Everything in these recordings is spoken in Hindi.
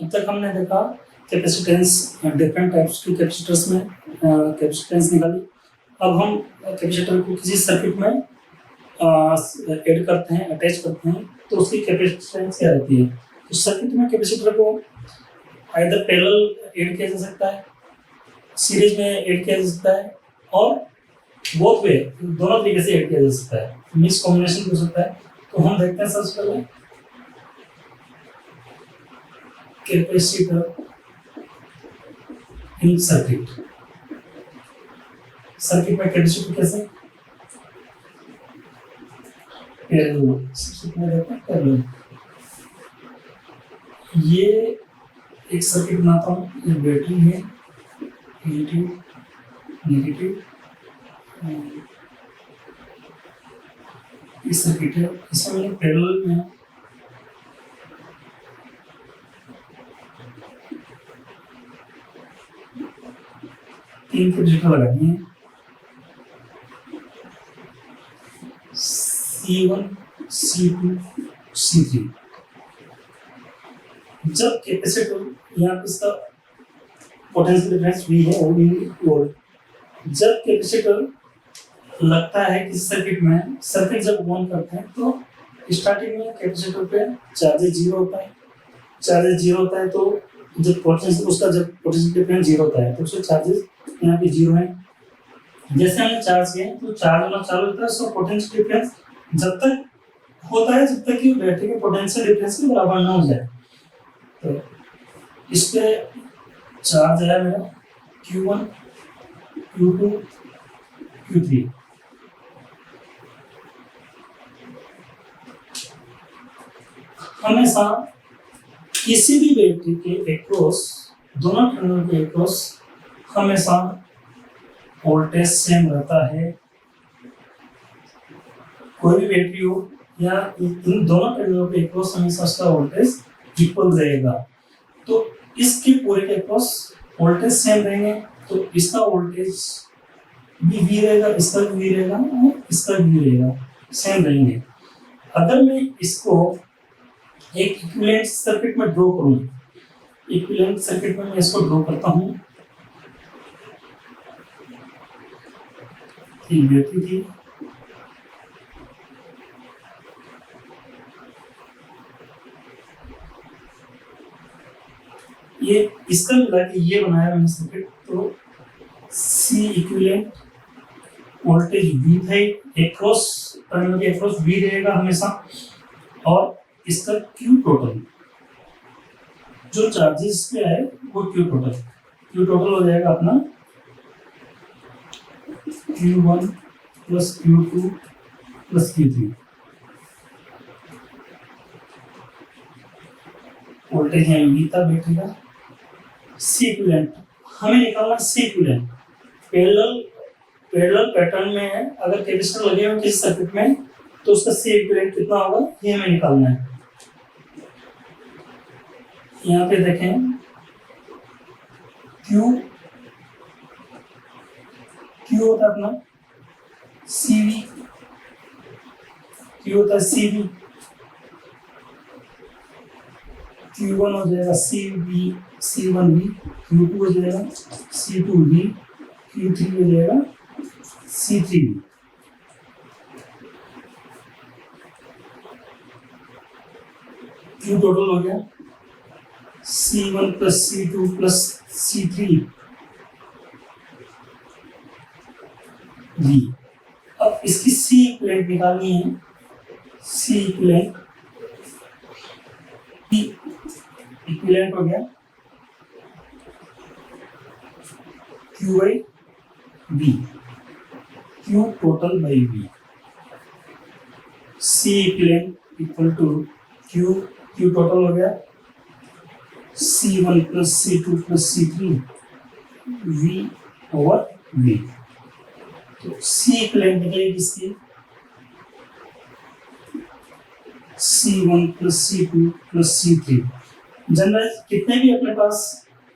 अब तक हमने देखा कैपेसिटेंस, डिफरेंट टाइप्स की कैपेसिटर्स में कैपेसिटेंस निकाली। अब हम कैपेसिटर को किसी सर्किट में ऐड करते हैं, अटैच करते हैं, तो उसकी कैपेसिटेंस क्या रहती है। तो सर्किट में कैपेसिटर को आइदर पैरेलल ऐड किया जा सकता है, सीरीज में ऐड किया जा सकता है, और बोथ वे दोनों तरीके से ऐड किया जा सकता है, मिक्स कॉम्बिनेशन भी हो सकता है। तो हम देखते हैं सबसे पहले कैपेसिटर इन सर्किट। सर्किट में कैपेसिटर कैसे पैरेलल, सबसे पहले देखते हैं पैरेलल। ये एक सर्किट बनाता हूँ, ये बैटरी है, पॉजिटिव नेगेटिव, इस सर्किट है, इसमें मैंने पैरेलल में 3 कैपेसिटर लगा दिए हैं, C1, C2, C3। जब कैपेसिटर यहाँ पे इसका पोटेंशियल डिफरेंस V है और वोल्ट, जब कैपेसिटर लगता है किसी सर्किट में, सर्किट जब ऑन करते हैं तो स्टार्टिंग में कैपेसिटर पे चार्जेस 0 होता है। चार्जेस 0 होता है तो जब पोटेंशियल उसका जब पोटेंशियल डिफरेंस 0 होता है तो उसके चार्जेस यहाँ पे 0 है। जैसे हमने चार्ज किया तो चार्ज होना चालू होता है, सो पोटेंशियल डिफरेंस जब तक होता है जब तक कि बैटरी के पोटेंशियल डिफरेंस के बराबर ना हो जाए। तो इस पे चार्ज है मेरा Q1, Q2, Q3। हमेशा किसी भी बैटरी के एक्रॉस, दोनों टर्मिनल के एक्रॉस हमेशा वोल्टेज सेम रहता है। कोई भी बैटरी हो या इन दोनों टर्मिनल के एक्रॉस हमेशा उसका वोल्टेज इक्वल रहेगा। तो इसके पूरे के एक्रॉस वोल्टेज सेम रहेंगे, तो इसका वोल्टेज भी V रहेगा, इसका भी V रहेगा और इसका भी V रहेगा, सेम रहेंगे। अगर मैं इसको एक इक्विवेलेंट सर्किट में ड्रॉ करूं, इक्विवेलेंट सर्किट में मैं इसको ड्रॉ करता हूं। ये बैटरी थी, ये इसका मिला कि ये बनाया मैंने सर्किट। तो C इक्विवेलेंट वोल्टेज V है, एक्रॉस टर्मिनल के एक्रॉस V रहेगा हमेशा, और इसका Q टोटल जो चार्जेस पे है वो Q टोटल हो जाएगा अपना Q1 plus Q2 plus Q3। Voltage है V था बैटरी का। C इक्विवेलेंट हमें निकालना, C इक्विवेलेंट पैरेलल पैटर्न में है। अगर कैपेसिटर लगे हो किसी सर्किट में तो उसका C इक्विवेलेंट कितना होगा ये हमें निकालना है। यहाँ पे देखें Q होता है अपना CV, Q होता है CV, Q1 हो जाएगा C1V, Q2 हो जाएगा C2V, Q3 हो जाएगा C3V। Q टोटल हो गया C1 plus C2 plus C3 V। अब इसकी C इक्विवेलेंट निकालनी है। C इक्विवेलेंट इक्विवेलेंट हो गया Q by V, Q total by V। C equivalent equal to Q total हो गया C1 plus C2 plus C3 V over V। तो C इक्विवेलेंट निकलेगी इसकी C1 plus C2 plus C3। General कितने भी अपने पास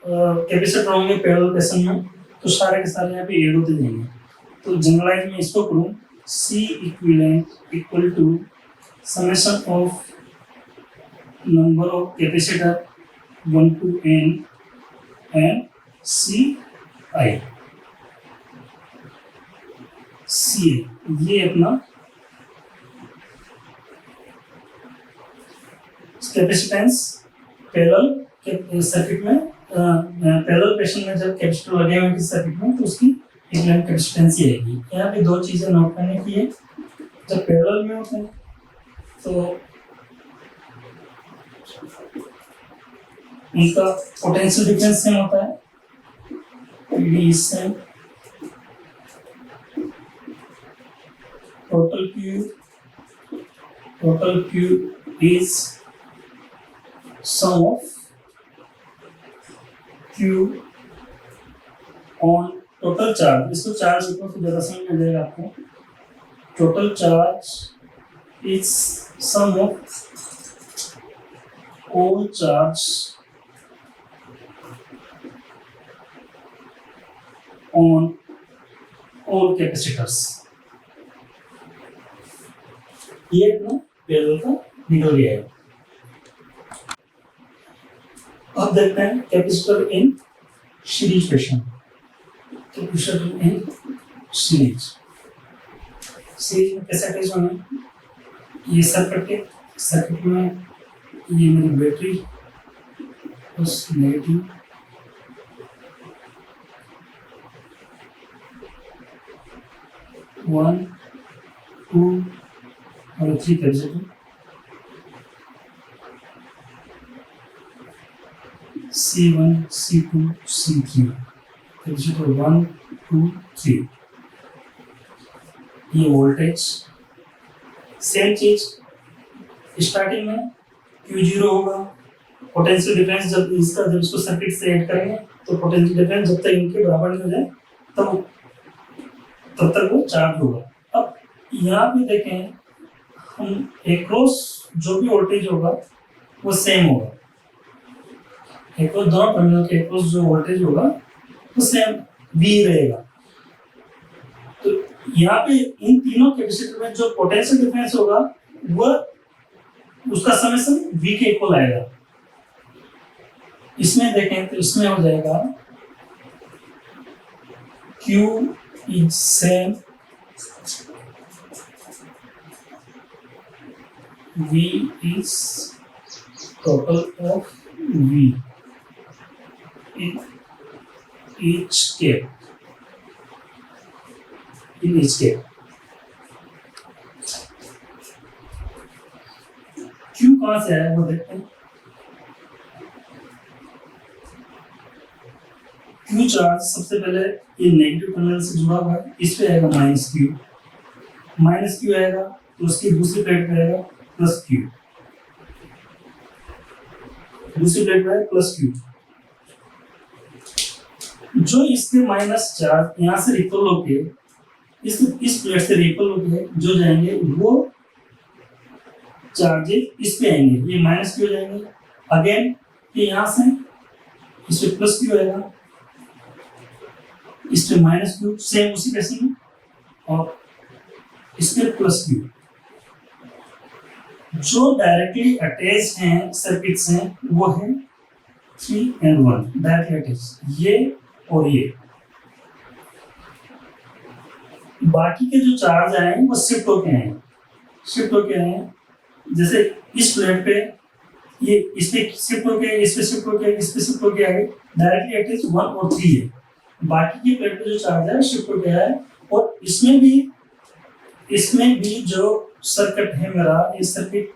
कैपेसिटर होंगे पैरेलल फैशन में तो सारे के सारे यहाँ पे ऐड होते जाएंगे। तो जनरलाइज में इसको करूँ C equivalent equal to summation of number of capacitor 1 to n and C I C ये अपना कैपेसिटेंस पैरेलल सर्किट में पैरेलल पैशन में जब कैपेसिटर लगे हुए किसी सर्किट में तो उसकी इक्विवेलेंट कैपेसिटेंस ही रहेगी। यहाँ पे दो चीजें नोट करने की है, जब पैरेलल में होते हैं तो उनका पोटेंशियल डिफरेंस सेम होता है, V same, total Q is sum of Q on total charge। इसको चार्ज लिखो तो ज़्यादा समझ में आ जाएगा आपको। Total charge is sum of all charge on all capacitors। ये अपना पैरेलल का निकल गया है। अब देखते हैं capacitor in series fashion. Capacitor in series में कैसे अटैच होना है, ये सर्किट में ये मेरी battery plus negative, one two और 3 capacitor, C1 C2 C3 capacitor 1 2 3। ये वोल्टेज सेम चीज स्टार्टिंग में Q0 होगा, पोटेंशियल डिफरेंस जब इसको सर्किट से ऐड करेंगे तो पोटेंशियल डिफरेंस जब तक इनके बराबर नहीं हो जाए तब तक वो चार्ज होगा। अब यहाँ पे देखें हम एक्रॉस जो भी वोल्टेज होगा वो सेम होगा, एक्रॉस दोनों टर्मिनल के एक्रॉस जो वोल्टेज होगा वो सेम V रहेगा। तो यहाँ पे इन तीनों कैपेसिटर में जो पोटेंशियल डिफरेंस होगा वह उसका समेशन V के इक्वल आएगा। इसमें देखें तो इसमें हो जाएगा Q is same, V is total of V in each step, in each step। Q कहाँ से आया वो देखते हैं। Q चार्ज सबसे पहले ये नेगेटिव टर्मिनल से जुड़ा हुआ है, इस पे आएगा माइनस क्यू आएगा तो उसकी दूसरी प्लेट पे आएगा प्लस क्यू, दूसरी प्लेट पे आएगा प्लस क्यू। जो इसके माइनस चार्ज यहाँ से रिपल होके इस प्लेट से रिपल होके जो जाएंगे वो चार्जेस इस पे आएंगे, ये माइनस क्यू जाएंगे, अगेन ये यहाँ से इस पे प्लस क्यू आएगा, इस पे माइनस क्यू सेम उसी पैसे में, और इस पे प्लस क्यू। जो डायरेक्टली अटैच हैं सर्किट से वो है 3 and 1 डायरेक्टली अटैच, ये और ये। बाकी के जो चार्ज आए वो शिफ्ट होके आए, जैसे इस प्लेट पे ये इस पे शिफ्ट होके इस पे शिफ्ट होके इस पे शिफ्ट होके आए, डायरेक्टली अटैच 1 और 3 है। बाकी की प्लेट पे जो चार्ज है शिफ्ट होके आया है, और इसमें भी जो सर्किट है मेरा, ये सर्किट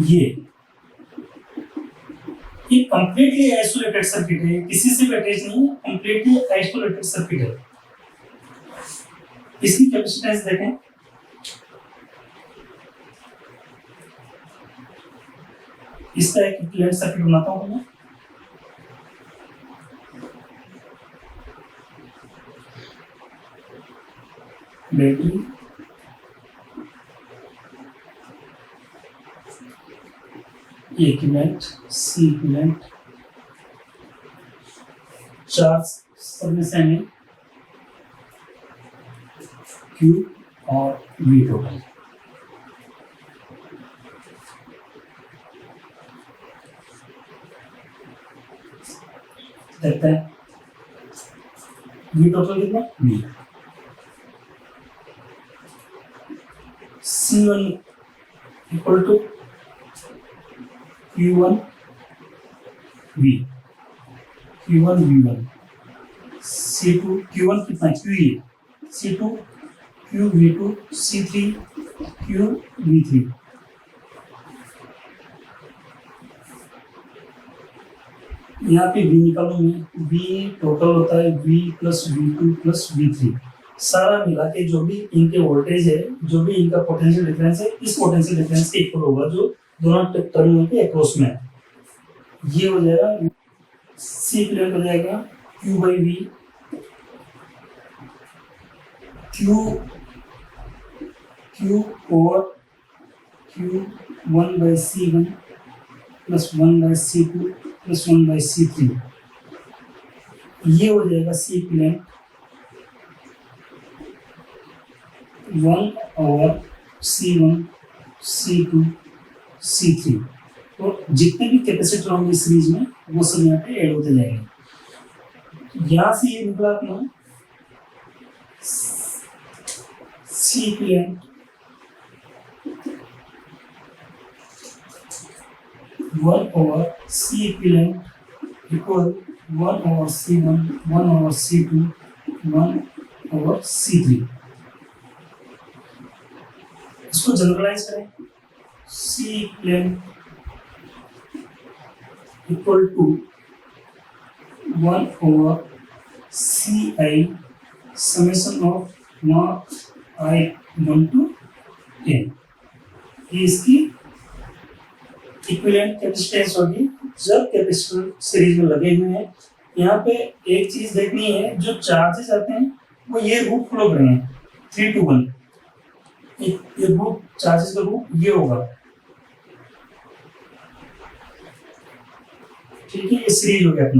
ये कंप्लीटली आइसोलेटेड सर्किट है, किसी से भी अटैच नहीं है, कंप्लीटली आइसोलेटेड सर्किट है। इसकी कैपेसिटेंस देखें, इसका एक इक्विवेलेंट सर्किट बनाता हूं मैं। Battery equivalent, C equivalent, charge सब में सेम है, Q और V टोटल। देखते हैं V टोटल कितना V C1 equal to Q1 V V1 C2 Q1 कितना QE C2 Q V2 C3 Q V3 यहाँ पे V निकालूं मैं V टोटल होता है V plus V2 plus V3 सारा मिला के जो भी इनके वोल्टेज है जो भी इनका पोटेंशियल डिफरेंस है इस पोटेंशियल डिफरेंस के इक्वल होगा जो दोनों टर्मिनल के अक्रॉस में है। ये हो जाएगा C इक्विवेलेंट हो जाएगा Q बाई V Q और Q1 by C1 plus 1 by C2 plus 1 by C3 ये हो जाएगा C इक्विवेलेंट 1 और C1 C2 C3 तो जितने भी कैपेसिटर होंगे सीरीज में वो सब यहाँ पे ऐड होते जाएंगे। यहाँ से ये निकला अपना C equivalent 1 over C equivalent equal 1 over C1, 1 over C2, 1 over C3। इसको जनरलाइज करें C equivalent equal to 1 over Ci summation of not I1 to n। ये इसकी इक्विवेलेंट कैपेसिटेंस होगी जब कैपेसिटर सीरीज में लगे हुए हैं। यहाँ पे एक चीज देखनी है जो चार्जेस आते हैं वो ये रूट फ्लो करेंगे 3 to 1 ये रूट चार्जेस का रूट ये होगा ठीक है। ये सीरीज हो गया अपना।